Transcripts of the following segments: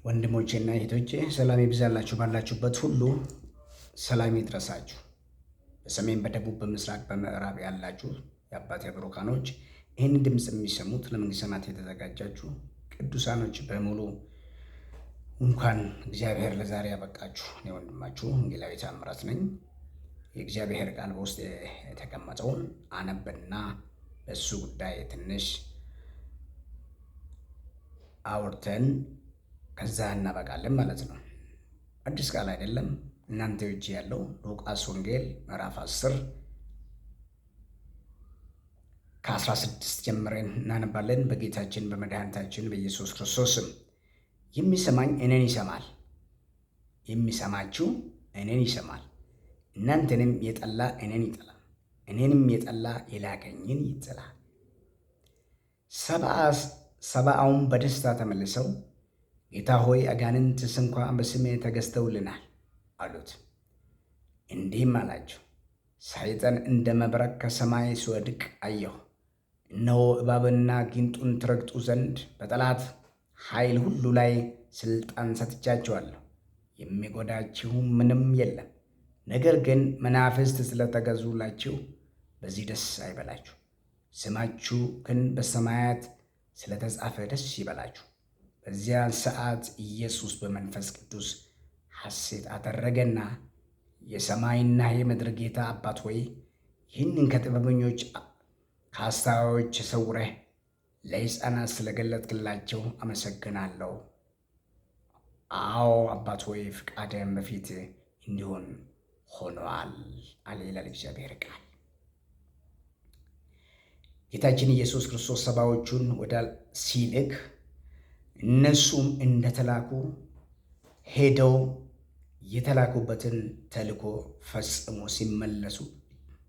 ወንድሞቼና እህቶቼ ሰላም ይብዛላችሁ። ባላችሁበት ሁሉ ሰላም ይድረሳችሁ። በሰሜን፣ በደቡብ፣ በምስራቅ፣ በምዕራብ ያላችሁ የአባቴ ብሩካኖች ይህን ድምፅ የሚሰሙት ለመንግሥተ ሰማያት የተዘጋጃችሁ ቅዱሳኖች በሙሉ እንኳን እግዚአብሔር ለዛሬ ያበቃችሁ። እኔ ወንድማችሁ ወንጌላዊ ታምራት ነኝ። የእግዚአብሔር ቃል በውስጥ የተቀመጠውን አነብና በሱ ጉዳይ ትንሽ አውርተን ከዛ እናበቃለን ማለት ነው። አዲስ ቃል አይደለም፣ እናንተ እጅ ያለው ሉቃስ ወንጌል ምዕራፍ 10 ከ16 ጀምረን እናነባለን። በጌታችን በመድኃኒታችን በኢየሱስ ክርስቶስ ስም የሚሰማኝ እኔን ይሰማል፣ የሚሰማችሁ እኔን ይሰማል። እናንተንም የጠላ እኔን ይጠላል፣ እኔንም የጠላ የላከኝን ይጠላል። ሰብአውም በደስታ ተመልሰው ጌታ ሆይ አጋንንትስ እንኳ በስምህ ተገዝተውልናል አሉት። እንዲህም አላቸው፣ ሰይጣን እንደ መብረቅ ከሰማይ ሲወድቅ አየሁ። እነሆ እባብና ጊንጡን ትረግጡ ዘንድ በጠላት ኃይል ሁሉ ላይ ሥልጣን ሰጥቻችኋለሁ፣ የሚጎዳችሁ ምንም የለም። ነገር ግን መናፍስት ስለተገዙላችሁ በዚህ ደስ አይበላችሁ፣ ስማችሁ ግን በሰማያት ስለተጻፈ ደስ ይበላችሁ። በዚያን ሰዓት ኢየሱስ በመንፈስ ቅዱስ ሐሴት አደረገና የሰማይና የምድር ጌታ አባት ሆይ ይህንን ከጥበበኞች ከአስተዋዮች ሰውረህ ለሕፃናት ስለገለጥክላቸው አመሰግናለሁ። አዎ አባት ሆይ ፍቃድህም በፊት እንዲሆን ሆኗል አለ ይላል እግዚአብሔር ቃል። ጌታችን ኢየሱስ ክርስቶስ ሰባዎቹን ወደ ሲልክ እነሱም እንደተላኩ ሄደው የተላኩበትን ተልእኮ ፈጽሞ ሲመለሱ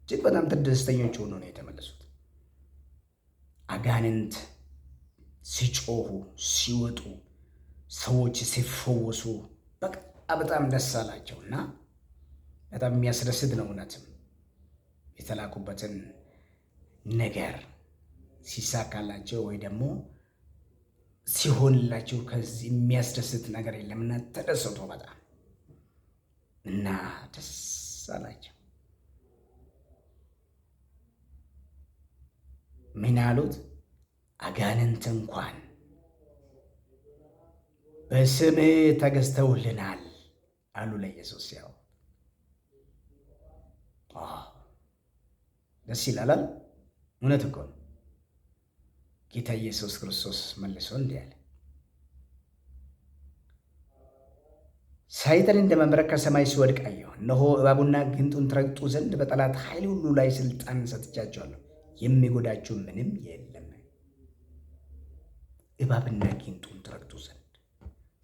እጅግ በጣም ደስተኞች ሆኖ ነው የተመለሱት። አጋንንት ሲጮሁ ሲወጡ፣ ሰዎች ሲፈወሱ በጣም ደስ አላቸውና በጣም የሚያስደስት ነው። እውነትም የተላኩበትን ነገር ሲሳካላቸው ወይ ደግሞ ሲሆንላቸው ከዚህ የሚያስደስት ነገር የለምና ተደሰቱ በጣም እና ደስ አላቸው። ምን አሉት? አጋንንት እንኳን በስምህ ተገዝተውልናል አሉ ለኢየሱስ። ያው ደስ ይላል። እውነት እኮ ነው። ጌታ ኢየሱስ ክርስቶስ መልሶ እንዲህ አለ፣ ሰይጣን እንደ መብረቅ ከሰማይ ሲወድቅ አየሁ። እነሆ እባቡና ጊንጡን ትረግጡ ዘንድ በጠላት ኃይል ሁሉ ላይ ሥልጣን ሰጥቻችኋለሁ፣ የሚጎዳችሁ ምንም የለም። እባብና ጊንጡን ትረግጡ ዘንድ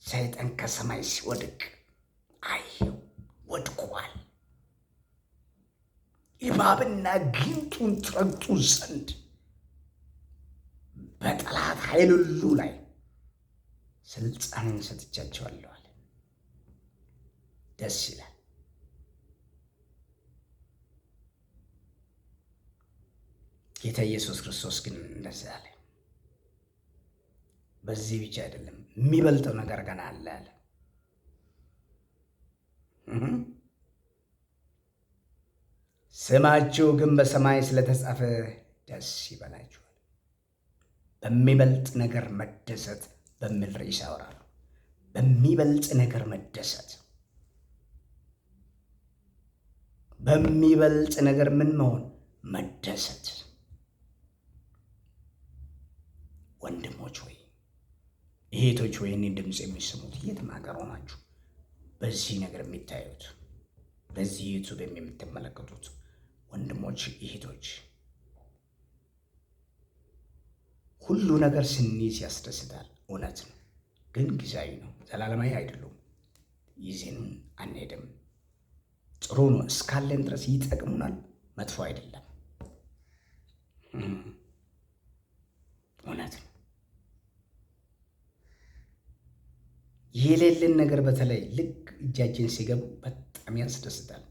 ሰይጣን ከሰማይ ሲወድቅ አየሁ፣ ወድቋል። እባብና ጊንጡን ትረግጡ ዘንድ በጠላት ኃይል ሁሉ ላይ ሥልጣንን ሰጥቻቸዋለሁ አለ። ደስ ይላል። ጌታ ኢየሱስ ክርስቶስ ግን እንደዚህ አለ፣ በዚህ ብቻ አይደለም፣ የሚበልጠው ነገር ገና አለ አለ። ስማችሁ ግን በሰማይ ስለተጻፈ ደስ ይበላችኋል። በሚበልጥ ነገር መደሰት በሚል ርዕስ ያወራሉ። በሚበልጥ ነገር መደሰት፣ በሚበልጥ ነገር ምን መሆን? መደሰት። ወንድሞች ወይ እህቶች ወይ እኔ ድምፅ የሚሰሙት የትም ሀገር ሆናችሁ በዚህ ነገር የሚታዩት በዚህ ዩቱብ የምትመለከቱት ወንድሞች እህቶች፣ ሁሉ ነገር ስንይዝ ያስደስታል። እውነት ነው፣ ግን ጊዜያዊ ነው፣ ዘላለማዊ አይደሉም። ይዘን አንሄድም። ጥሩ ነው እስካለን ድረስ ይጠቅሙናል፣ መጥፎ አይደለም። እውነት ነው። የሌለን ነገር በተለይ ልክ እጃችን ሲገቡ በጣም ያስደስታል።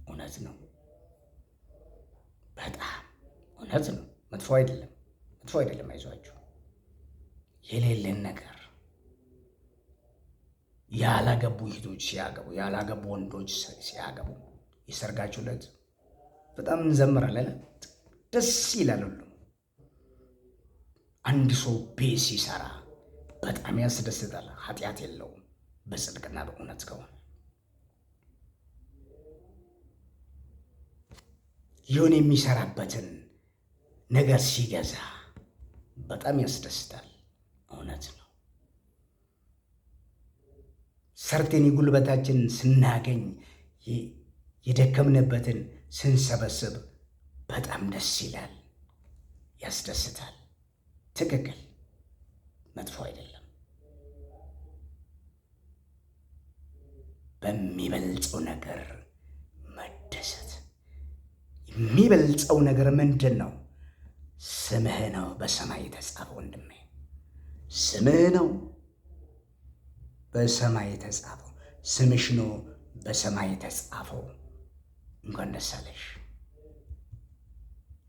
እውነት ነው፣ በጣም እውነት ነው። መጥፎ አይደለም፣ መጥፎ አይደለም። አይዟችሁ። የሌለን ነገር ያላገቡ እህቶች ሲያገቡ፣ ያላገቡ ወንዶች ሲያገቡ የሰርጋቸው ዕለት በጣም እንዘምራለን፣ ደስ ይላል ሁሉ። አንድ ሰው ቤት ሲሰራ በጣም ያስደስታል። ኃጢአት የለውም በጽድቅና በእውነት ከሆነ። የሆነ የሚሰራበትን ነገር ሲገዛ በጣም ያስደስታል። እውነት ነው። ሰርተን የጉልበታችን ስናገኝ የደከምንበትን ስንሰበስብ በጣም ደስ ይላል፣ ያስደስታል። ትክክል፣ መጥፎ አይደለም። በሚበልጸው ነገር መደሰት። የሚበልጸው ነገር ምንድን ነው? ስምህ ነው በሰማይ የተጻፈው። ወንድሜ ስምህ ነው በሰማይ የተጻፈው። ስምሽ ነው በሰማይ የተጻፈው። እንኳን ደስ አለሽ።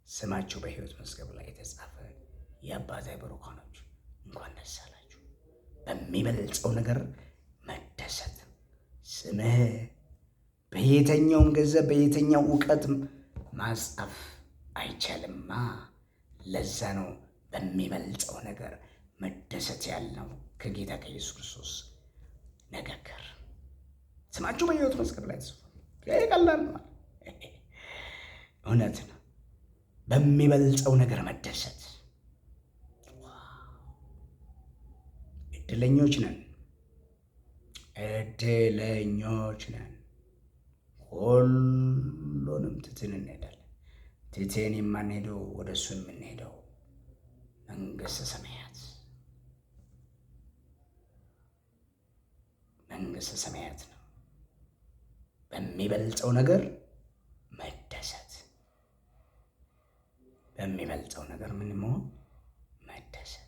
ስማችሁ በሕይወት መዝገብ ላይ የተጻፈ የአባቴ ብሩካኖች እንኳን ደስ አላችሁ። በሚበልጸው ነገር መደሰት። ስምህ በየትኛውም ገንዘብ በየትኛው እውቀት ማጻፍ አይቻልማ። ለዛ ነው በሚበልጸው ነገር መደሰት ያልነው ከጌታ ከኢየሱስ ክርስቶስ ንግግር። ስማችሁ በሕይወት መዝገብ ላይ ተጽፏል። ቀላል ነው፣ እውነት ነው። በሚበልጸው ነገር መደሰት። እድለኞች ነን፣ እድለኞች ነን። ሁሉንም ትተን እንሄዳለን። ትተን የማንሄደው ወደ እሱ የምንሄደው መንግሥተ ሰማያት፣ መንግሥተ ሰማያት ነው። በሚበልጸው ነገር መደሰት። በሚበልጸው ነገር ምን መሆን? መደሰት።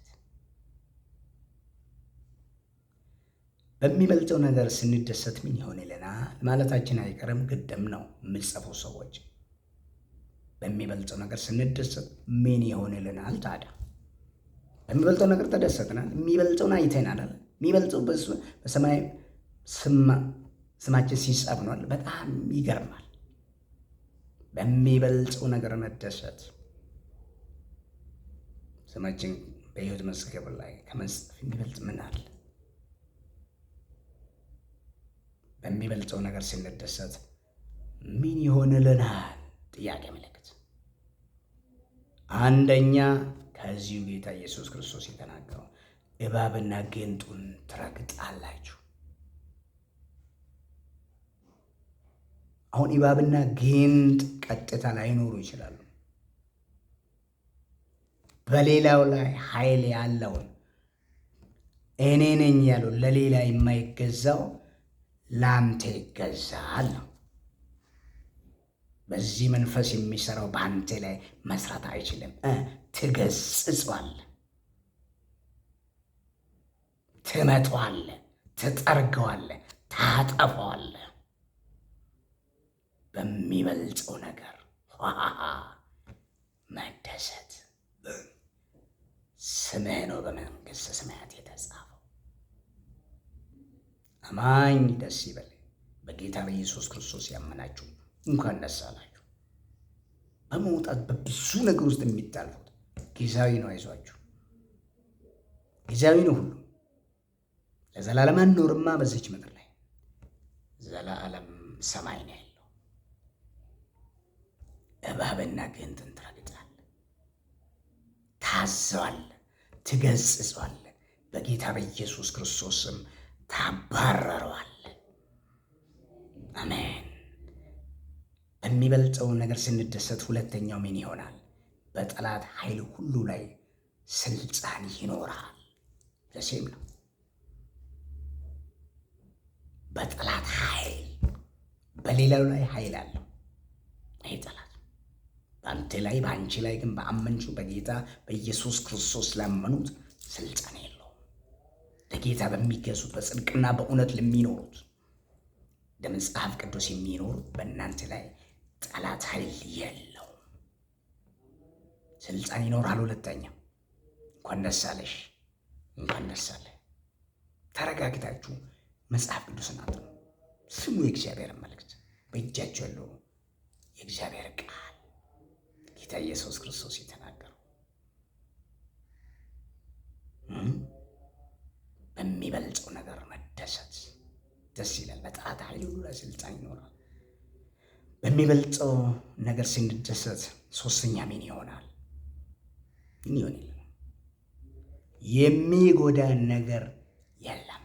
በሚበልጠው ነገር ስንደሰት ምን ይሆን ይለናል ማለታችን አይቀርም። ግድም ነው የምጽፈው ሰዎች በሚበልጠው ነገር ስንደሰት ምን ይሆን ይለናል። ታዲያ በሚበልጠው ነገር ተደሰትናል፣ የሚበልጠውን አይተናል። የሚበልጠው በሰማይ ስማችን ሲጻፍ ነው። በጣም ይገርማል። በሚበልጠው ነገር መደሰት። ስማችን በሕይወት መዝገብ ላይ ከመጻፍ የሚበልጥ ምን አለ? በሚበልጠው ነገር ስንደሰት ምን ይሆንልናል? ጥያቄ ምልክት። አንደኛ ከዚሁ ጌታ ኢየሱስ ክርስቶስ የተናገረው እባብና ጊንጡን ትረግጣላችሁ። አሁን እባብና ጊንጥ ቀጥታ ላይኖሩ ይችላሉ። በሌላው ላይ ኃይል ያለውን እኔ ነኝ ያለው ለሌላ የማይገዛው ለአንተ ይገዛል ነው። በዚህ መንፈስ የሚሰራው በአንተ ላይ መስራት አይችልም። ትገስጸዋለህ፣ ትመታዋለህ፣ ትጠርገዋለህ፣ ታጠፋዋለህ። በሚበልጸው ነገር መደሰት። ስምህ ነው በመንግሥተ ሰማያት የተጻፈው። አማኝ ደስ ይበል። በጌታ በኢየሱስ ክርስቶስ ያመናችሁ እንኳን ደስ አላችሁ። በመውጣት በብዙ ነገር ውስጥ የሚታልፉት ጊዜያዊ ነው። አይዟችሁ፣ ጊዜያዊ ነው ሁሉ። ለዘላለም አንኖርማ በዚች ምድር ላይ ዘላለም ሰማይ ነው ያለው። እባብና ጊንጥን ትረግጣለህ፣ ታዘዋለህ፣ ትገስጸዋለህ። በጌታ በኢየሱስ ክርስቶስም ታባረረዋለህ። አሜን። በሚበልጠው ነገር ስንደሰት ሁለተኛው ምን ይሆናል? በጠላት ኃይል ሁሉ ላይ ስልጣን ይኖራል። ለሴም ነው። በጠላት ኃይል በሌላው ላይ ኃይል አለው። ይሄ ጠላት በአንተ ላይ በአንቺ ላይ ግን በአመንቹ በጌታ በኢየሱስ ክርስቶስ ላመኑት ስልጣን የለውም። ለጌታ በሚገዙት በጽድቅና በእውነት ለሚኖሩት ለመጽሐፍ ቅዱስ የሚኖሩት በእናንተ ላይ ጠላት ኃይል የለውም። ስልጣን ይኖራል። ሁለተኛ እንኳን ደስ አለሽ፣ እንኳን ደስ አለ። ተረጋግታችሁ መጽሐፍ ቅዱስን አጥኑ። ስሙ የእግዚአብሔር መልእክት። በእጃቸው ያለው የእግዚአብሔር ቃል ጌታ ኢየሱስ ክርስቶስ የተናገረው በሚበልጠው ነገር መደሰት ደስ ይላል። በጠላት ኃይል ሁሉ ላይ ስልጣን ይኖራል። በሚበልጠው ነገር ስንደሰት ሶስተኛ ምን ይሆናል? ምን ይሆን? የሚጎዳን ነገር የለም።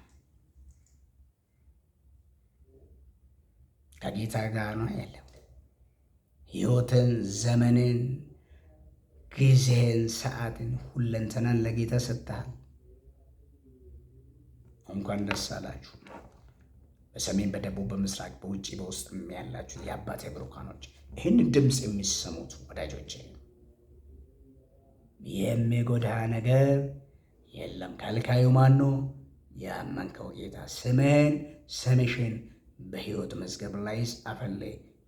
ከጌታ ጋር ነው ያለው። ሕይወትን፣ ዘመንን፣ ጊዜን፣ ሰዓትን፣ ሁለንተናን ለጌታ ሰጥተሃል። እንኳን ደስ አላችሁ። በሰሜን፣ በደቡብ፣ በምስራቅ፣ በውጭ፣ በውስጥ ያላችሁ የአባቴ ብሩካኖች ይህን ድምፅ የሚሰሙት ወዳጆቼ የሚጎዳ ነገር የለም። ከልካዩ ማን ነው? ያመንከው ጌታ ስምህን፣ ስምሽን በሕይወት መዝገብ ላይ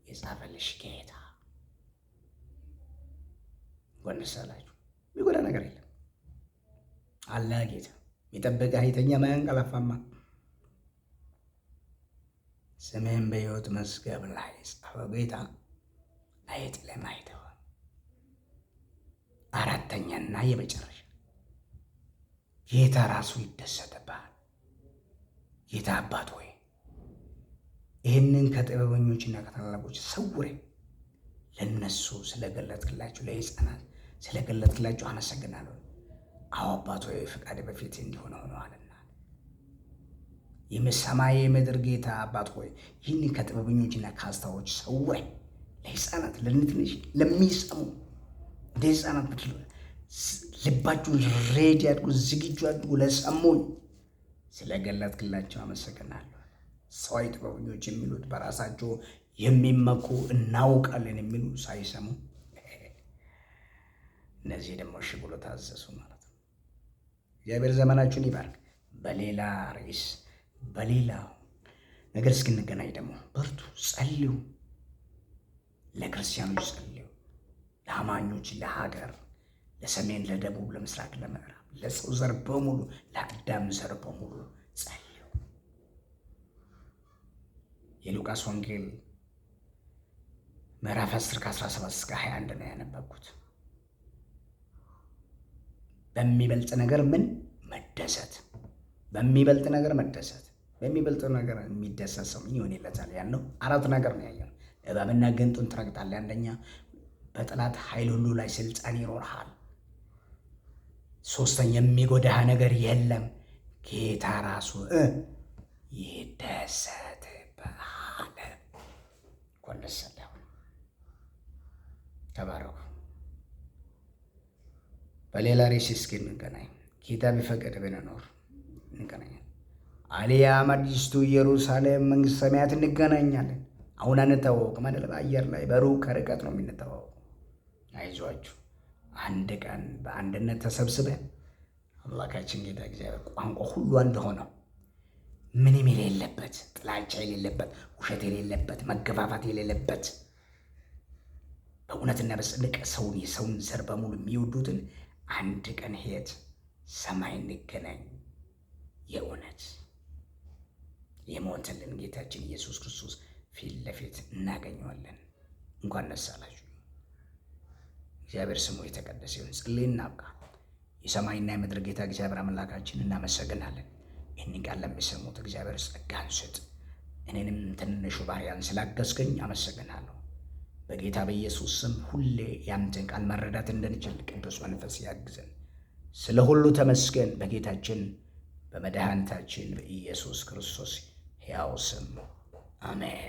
የጻፈልሽ ጌታ። እንኳን ደስ አላችሁ። የሚጎዳ ነገር የለም አለ ጌታ። የጠበቀ አይተኛ ማያንቀላፋማ። ስምህን በሕይወት መዝገብ ላይ የጻፈው ጌታ አይጥልም፣ አይተውም። አራተኛና የመጨረሻ ጌታ ራሱ ይደሰትብሃል። ጌታ አባት ሆይ ይህንን ከጥበበኞችና ከታላላቆች ሰውሬ ለነሱ ስለገለጥክላቸው፣ ለሕፃናት ስለገለጥክላቸው አመሰግናለሁ። አዎ አባት ሆይ ፈቃድ በፊት እንዲሆነ ሆነዋልና የሰማይ የምድር ጌታ አባት ሆይ ይህንን ከጥበበኞችና ከአስተዋዮች ሰውሬ ለሕፃናት ለትንሽ ለሚሰሙ እንደ ሕፃናት ልባችሁን ሬዲ አድርጉ፣ ዝግጁ አድርጉ። ለሰሙኝ ስለገለጥክላቸው አመሰግናለሁ። ሰው ጥበበኞች የሚሉት በራሳቸው የሚመኩ እናውቃለን የሚሉ ሳይሰሙ እነዚህ ደግሞ እሺ ብሎ ታዘዙ ማለት ነው። እግዚአብሔር ዘመናችሁን ይባርክ። በሌላ ርዕስ በሌላ ነገር እስክንገናኝ ደግሞ በርቱ፣ ጸልዩ። ለክርስቲያኖች ጸልዩ፣ ለአማኞች፣ ለሀገር፣ ለሰሜን፣ ለደቡብ፣ ለምስራቅ፣ ለምዕራብ፣ ለሰው ዘር በሙሉ፣ ለአዳም ዘር በሙሉ ጸልዩ። የሉቃስ ወንጌል ምዕራፍ 10 ከ17 እስከ 21 ነው ያነበብኩት። በሚበልጥ ነገር ምን መደሰት፣ በሚበልጥ ነገር መደሰት፣ በሚበልጥ ነገር የሚደሰት ሰው ምን ይሆንለታል ያልነው አራት ነገር ነው ያየነው። እባብና ጊንጡን ትረግጣለህ። አንደኛ በጠላት ኃይል ሁሉ ላይ ስልጣን ይኖርሃል። ሶስተኛ የሚጎዳህ ነገር የለም። ጌታ ራሱ ይደሰትብሃል። እንኳን ደስ አለህ። ተባረኩ። በሌላ ርዕስ እስክንገናኝ ጌታ ቢፈቅድ ብንኖር እንገናኛለን። አልያ አዲስቱ ኢየሩሳሌም መንግሥተ ሰማያት እንገናኛለን። አሁን አንተዋወቅም አይደል? በአየር ላይ በሩቅ ከርቀት ነው የምንተዋወቀው። አይዟችሁ፣ አንድ ቀን በአንድነት ተሰብስበን አምላካችን ጌታ እግዚአብሔር ቋንቋ ሁሉ አንድ ሆነው ምንም የሌለበት፣ ጥላቻ የሌለበት፣ ውሸት የሌለበት፣ መገፋፋት የሌለበት በእውነትና በጽድቅ የሰውን ዘር በሙሉ የሚወዱትን አንድ ቀን ሄድ ሰማይ እንገናኝ። የእውነት የሞተልን ጌታችን ኢየሱስ ክርስቶስ ፊት ለፊት እናገኘዋለን። እንኳን ደስ አላችሁ። እግዚአብሔር ስሙ የተቀደሰ ይሁን። ጸልየን እናብቃ። የሰማይና የምድር ጌታ እግዚአብሔር አምላካችን እናመሰግናለን። ይህንን ቃል ለሚሰሙት እግዚአብሔር ጸጋን ስጥ። እኔንም ትንሹ ባሪያን ስላገዝከኝ አመሰግናለሁ። በጌታ በኢየሱስ ስም ሁሌ ያንተን ቃል መረዳት እንድንችል ቅዱስ መንፈስ ያግዘን። ስለ ሁሉ ተመስገን። በጌታችን በመድኃኒታችን በኢየሱስ ክርስቶስ ሕያው ስም አሜን።